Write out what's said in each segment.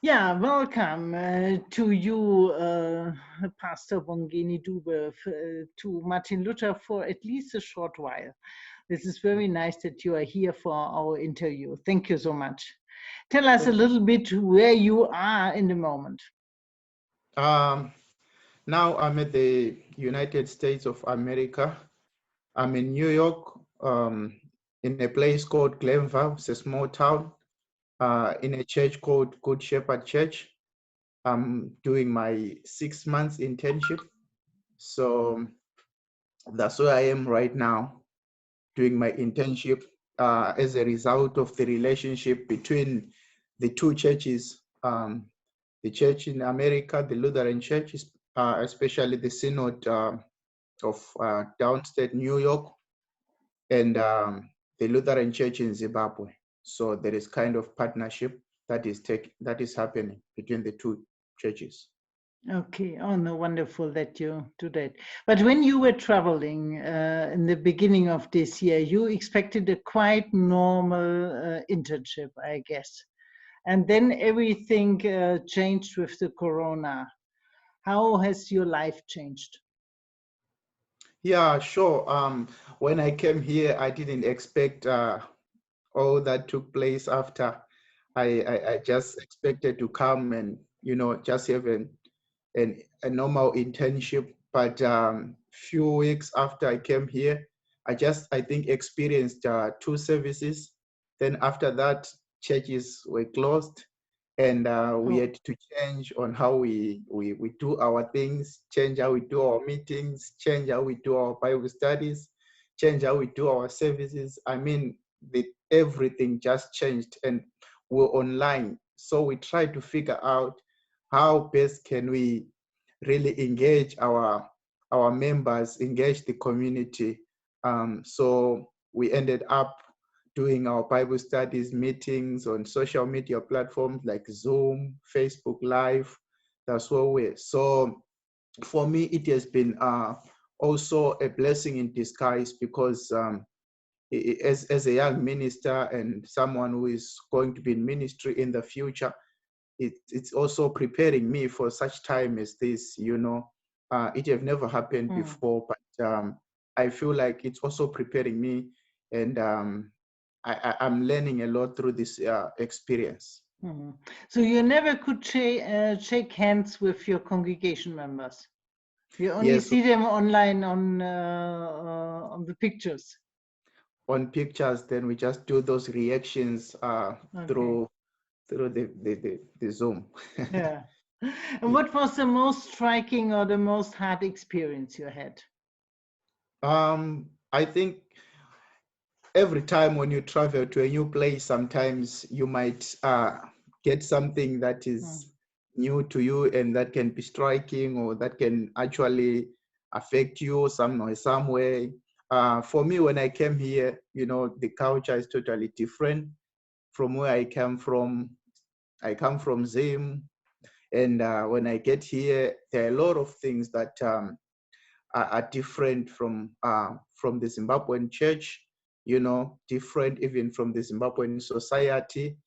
Yeah, welcome to you, Pastor Bongeni Dube, to Martin Luther for at least a short while. This is very nice that you are here for our interview. Thank you so much. Tell us a Thank you. little bit where you are in the moment. Um, Now I'm at the United States of America. I'm in New York, in a place called Glenville. It's a small town, in a church called Good Shepherd Church. I'm doing my 6 months internship. So that's where I am right now, doing my internship as a result of the relationship between the two churches. The church in America, the Lutheran church, especially the Synod of downstate New York, and the Lutheran Church in Zimbabwe. So there is kind of partnership that is happening between the two churches. Okay. Oh, no, wonderful that you do that. But when you were traveling in the beginning of this year, you expected a quite normal internship, I guess. And then everything changed with the corona. How has your life changed? Yeah, sure. When I came here, I didn't expect all that took place after. I just expected to come and just have a normal internship. But few weeks after I came here, I think experienced two services. Then after that, churches were closed, and we Oh, had to change on how we do our things, change how we do our meetings, change how we do our Bible studies, change how we do our services. I mean, everything just changed, and we're online. So we tried to figure out how best can we really engage our members, engage the community. So we ended up doing our Bible studies meetings on social media platforms like Zoom, Facebook Live. That's what we. So for me, it has been also a blessing in disguise because as a young minister and someone who is going to be in ministry in the future, it's also preparing me for such time as this. It have never happened mm, before, but I feel like it's also preparing me, and I'm learning a lot through this experience. mm. So you never could shake hands with your congregation members. You only Yes, see them online on the pictures. on pictures, then we just do those reactions Okay. through the Zoom. Yeah. And what was the most striking or the most hard experience you had? I think every time when you travel to a new place, sometimes you might get something that Mm, is new to you and that can be striking or that can actually affect you some way. For me, when I came here, the culture is totally different from where I came from. I come from Zim, and when I get here, there are a lot of things that are different from the Zimbabwean church, different even from the Zimbabwean society.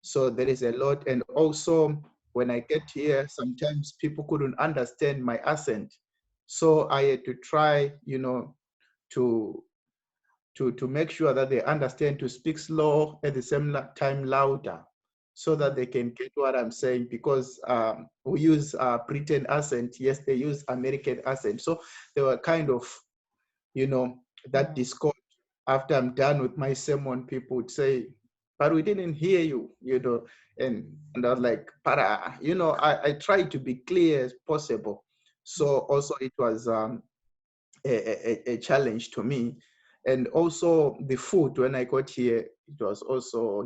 So there is a lot. And also, when I get here, sometimes people couldn't understand my accent. So I had to try, to to make sure that they understand to speak slow at the same time louder so that mm, they can get what I'm saying because we use Britain accent. Yes, they use American accent. So they were kind of, you know, that mm. discord. After I'm done with my sermon, people would say, but we didn't hear you, and I was like, para, I tried to be clear as possible. So also it was a challenge to me. And also the food when I got here, it was also,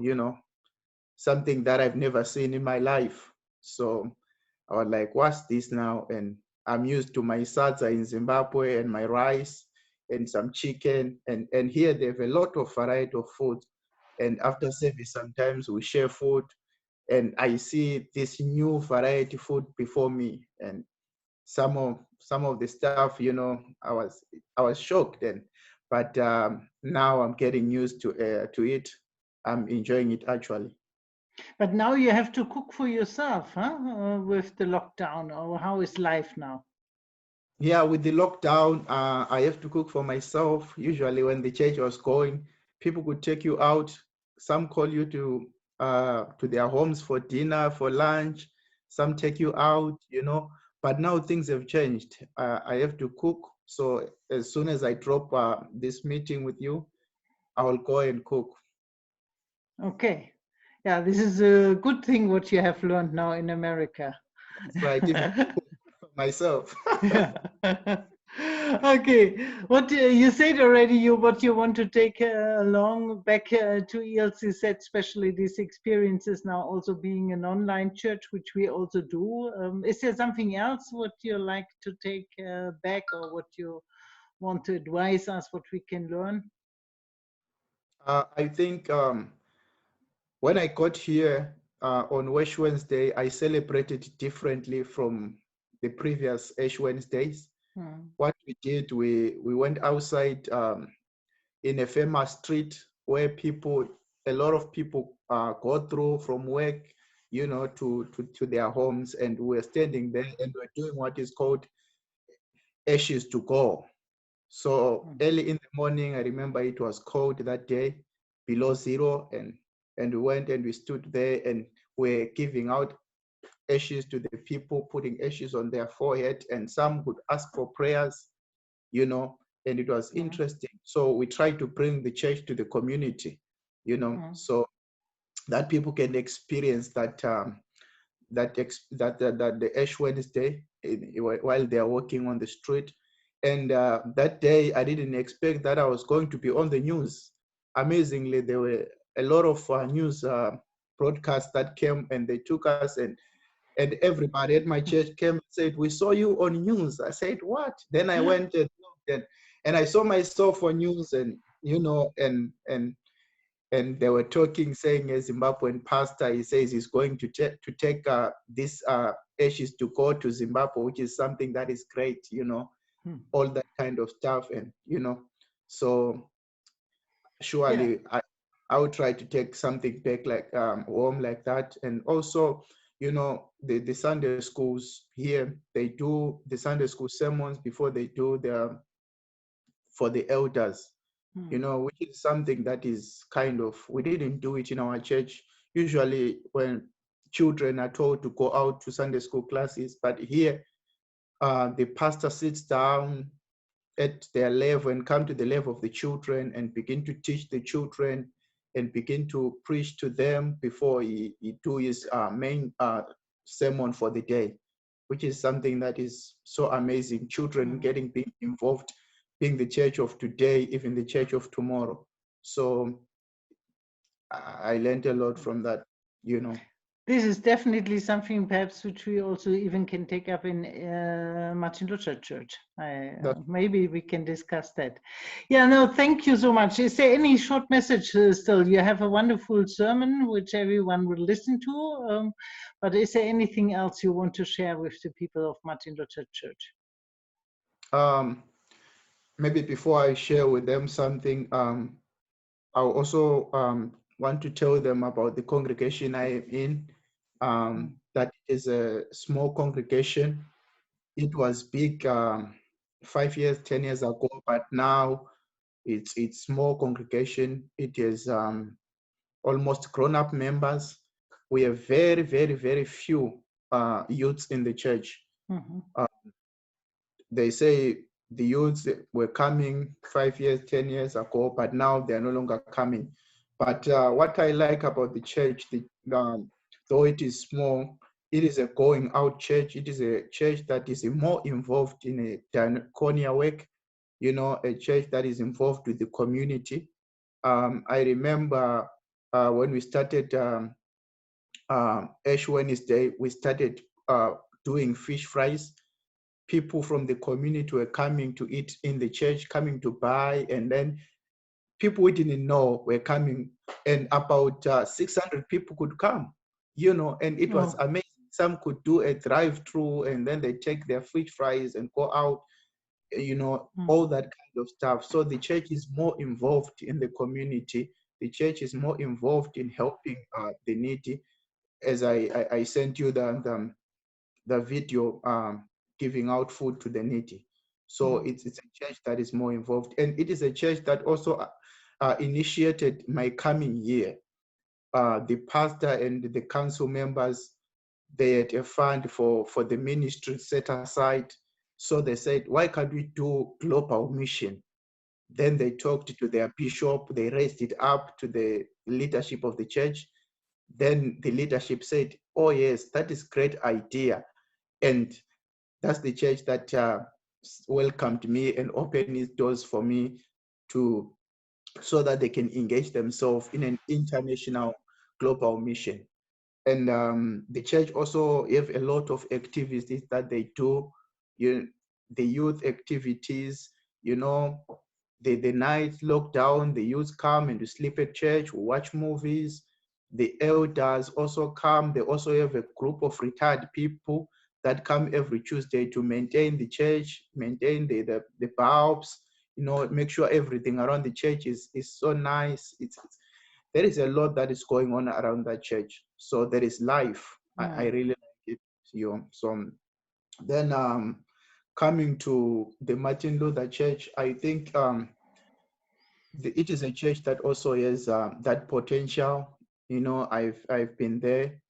something that I've never seen in my life. So I was like, what's this now? And I'm used to my salsa in Zimbabwe and my rice and some chicken. And here they have a lot of variety of food. And after service, sometimes we share food. And I see this new variety food before me. And some of the stuff, I was shocked then. But now I'm getting used to it. I'm enjoying it actually. But now you have to cook for yourself, huh? With the lockdown, or how is life now? Yeah, with the lockdown, I have to cook for myself. Usually, when the church was going, people could take you out. Some call you to their homes for dinner, for lunch. Some take you out, you know. But now things have changed. I have to cook. So as soon as I drop this meeting with you, I will go and cook. Okay. Yeah, this is a good thing what you have learned now in America. That's right, even for myself. Yeah. Okay. What you said already, you what you want to take along back to ELCZ, especially these experiences now also being an online church, which we also do. Is there something else what you like to take back, or what you want to advise us, what we can learn? I think when I got here on Ash Wednesday, I celebrated differently from the previous Ash Wednesdays. Hmm. What we did, we went outside in a famous street where a lot of people go through from work, you know, to their homes, and we're standing there and we're doing what is called ashes to go. So Hmm. early in the morning, I remember it was cold that day, below zero, and we went and we stood there and we're giving out ashes to the people, putting ashes on their forehead, and some would ask for prayers, you know, and it was Hmm. interesting. So we tried to bring the church to the community, you know, Hmm. so that people can experience that the Ash Wednesday while they are walking on the street. And that day, I didn't expect that I was going to be on the news. Amazingly, there were a lot of news broadcasts that came and they took us, and everybody at my church came and said, "We saw you on news." I said, "What?" Then I went and looked, and I saw myself on news, and you know, and they were talking, saying a Zimbabwean pastor, he says he's going to take this ashes to go to Zimbabwe, which is something that is great, you know, Hmm. all that kind of stuff, and you know, so Yeah. surely I would try to take something back like home like that, and also, you know, the Sunday schools here, they do the Sunday school sermons before they do the for the elders, Hmm. you know, which is something that is kind of, we didn't do it in our church. Usually, when children are told to go out to Sunday school classes, but here, the pastor sits down at their level and come to the level of the children and begin to teach the children and begin to preach to them before he do his main sermon for the day, which is something that is so amazing. Children Hmm. being involved, being the church of today, even the church of tomorrow. So I learned a lot from that, you know. This is definitely something perhaps which we also even can take up in Martin Luther Church. That Maybe we can discuss that. Yeah, no, thank you so much. Is there any short message still? You have a wonderful sermon which everyone will listen to. But is there anything else you want to share with the people of Martin Luther Church? um, maybe before I share with them something, I also want to tell them about the congregation I am in. Mm. That is a small congregation. It was big 5 years, 10 years ago, but now it's small congregation. It is almost grown-up members. We have very, very, very few youths in the church. Mhm. Uh, they say the youths were coming 5 years, 10 years ago, but now they're no longer coming. But what I like about the church, though it is small, it is a going out church. It is a church that is more involved in a diaconia work, you know, a church that is involved with the community. I remember when we started Ash Wednesday, we started doing fish fries. People from the community were coming to eat in the church, coming to buy, and then people we didn't know were coming, and about 600 people could come, you know, and it was Oh. amazing. Some could do a drive-through, and then they take their fish fries and go out, you know, Mm. all that kind of stuff. So the church is more involved in the community the church is more involved in helping the needy. As I sent you the video giving out food to the needy. So it's a church that is more involved, and it is a church that also initiated my coming year. The pastor and the council members, they had a fund for the ministry set aside. So they said, why can't we do global mission? Then they talked to their bishop, they raised it up to the leadership of the church. Then the leadership said, oh yes, that is great idea. And that's the church that welcomed me and opened its doors for me to, so that they can engage themselves in an international global mission. And the church also have a lot of activities that they do, the youth activities, the night lockdown, the youth come and sleep at church, watch movies. The elders also come. They also have a group of retired people that come every Tuesday to maintain the church, maintain the bulbs, make sure everything around the church is so nice. There is a lot that is going on around that church. So there is life. I really like it. So then coming to the Martin Luther Church, I think it is a church that also has that potential. I've been there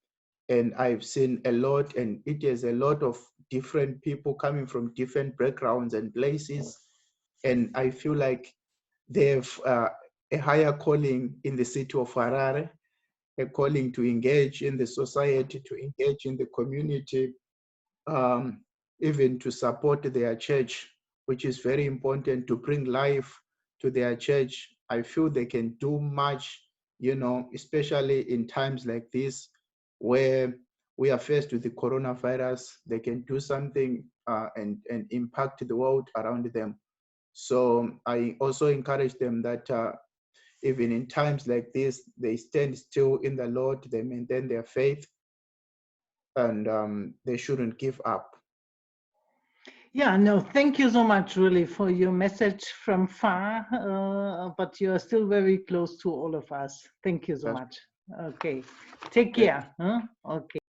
and I've seen a lot, and it has a lot of different people coming from different backgrounds and places. And I feel like they have a higher calling in the city of Harare, a calling to engage in the society, to engage in the community, even to support their church, which is very important, to bring life to their church. I feel they can do much, especially in times like this where we are faced with the coronavirus. They can do something and impact the world around them. So I also encourage them that even in times like this, they stand still in the Lord, they maintain their faith, and they shouldn't give up. Yeah, no, thank you so much, really, for your message from far, but you are still very close to all of us. Thank you so much. Okay, take care. Huh? Okay.